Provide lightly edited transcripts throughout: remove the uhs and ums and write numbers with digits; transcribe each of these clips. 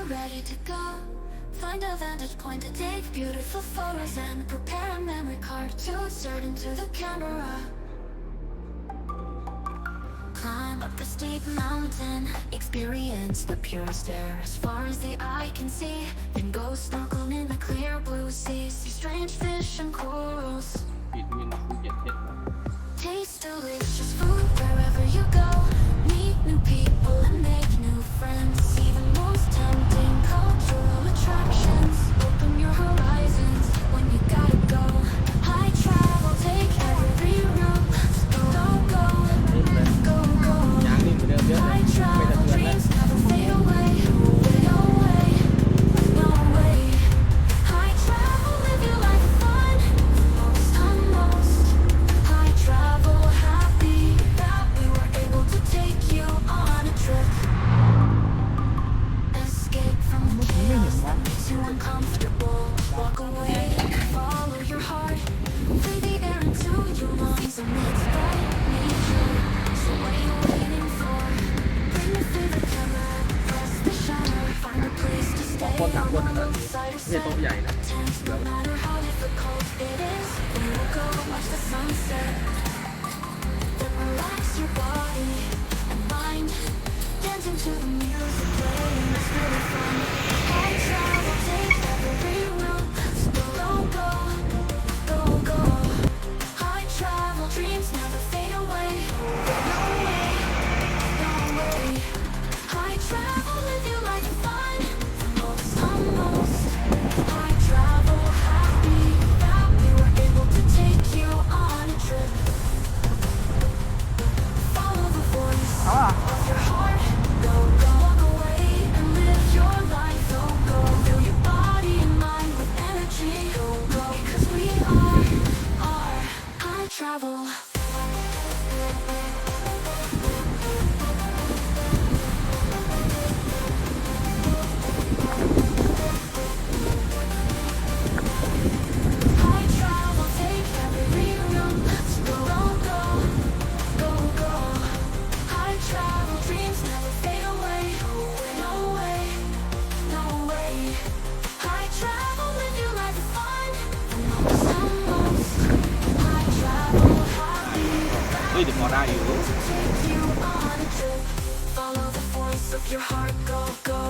ready to go. Find a vantage point to take beautiful photos and prepare a memory card to insert into the camera. Climb up the steep mountain, experience the purest air as far as the eye can see. Then go snorkeling in the clear blue sea, see strange fish and corals. Taste delicious food wherever you go. Meet new people and make new friends. See the most tempting cultural attractions. Open your horizons when you gotta go. High travel, take every route. Go, go, go, go. High travel, dreams never fade away. No way, no way. High travel, live your life fun. Most high travel, happy that we were able to take you on a trip. Escape from the chaos that makes you uncomfortable. Walk away, follow your heart. Breathe the air into your lungs amidst bright nature. So what are you waiting for? Bring your favorite camera, press the shutter. Find a place to stay on the low side or side. Tense, no matter how difficult it is. We will go watch the sunset. Then relax your body and mind. Dancing to the music playing, it's really fun. High travel, take every route. So go, go, go, go. High travel, dreams never fade away. No way, no way. High travel, live your life fun. Most high travel, happy that we were able to take you on a trip. Follow the voice of your heart. Go, go, walk away and live your life. Go, go, fill your body and mind with energy. Go, go, because we are high travel. High travel, take every route. Go, go, go, go. High travel, dreams never fade away. No way, no way. High travel, live your life fun. Most high travel, happy that we were able to take you on a trip. Follow the voice of your heart. Go, go.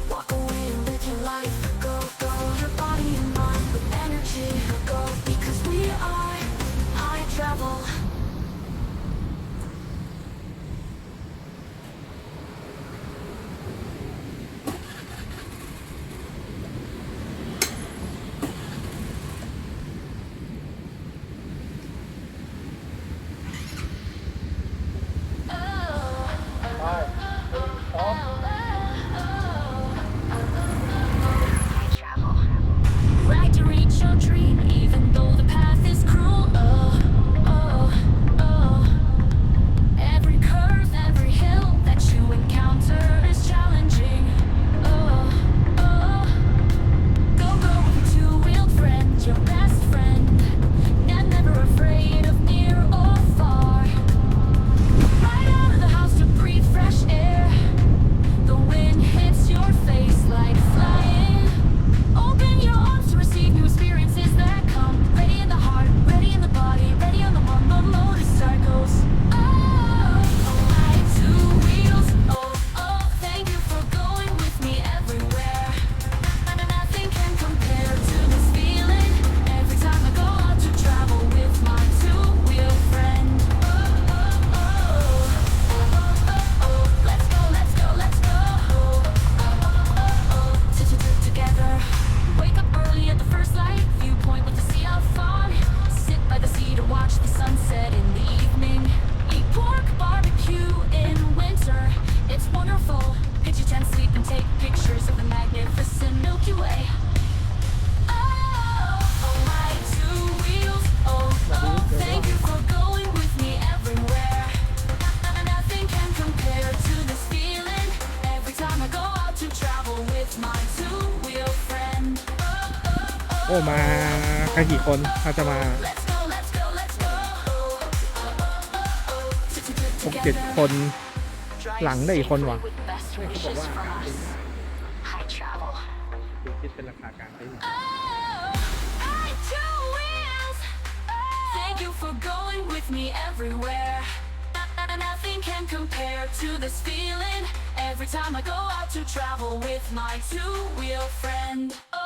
Walk away and live your life. Go, go. Your body and mind with energy. Go, because we are high travel. Like to reach your dream, even though the path is cruel. Every curve, every hill that you encounter is challenging. Go, go with your two-wheeled friend, your best friend. Never afraid of near or far. Right out of the house to breathe fresh air. The wind hits your face like flying. Open your arms to receive new experiences that come. Ready in the heart, ready in the body, ready on the motorcycles. My two wheels. Thank you for going with me everywhere. Nothing can compare to this feeling. Every time I go out to travel with my two-wheel friend. Let's go, let's go, let's go. Together. Wake up early at the first light, viewpoint with the sea out far. Sit by the sea to watch the sunset in the evening. Eat pork barbecue in winter. It's wonderful. Pitch a tent, sleep and take pictures of the magnificent Milky Way. My two wheels. Thank you for going with me everywhere. Nothing can compare to this feeling. Every time I go out to travel with my two-wheel friend. โอ้มากันกี่คนเราจะมา Let's go, let's go, let's go. 6-7 คน หลังได้อีกคนวะ With best wishes from us. high travel. คือคิดเป็นราคากลางได้อยู่ Oh, I two wheels. Thank you for going with me everywhere. Nothing can compare to this feeling every time I go out to travel with my two-wheel friend. Oh.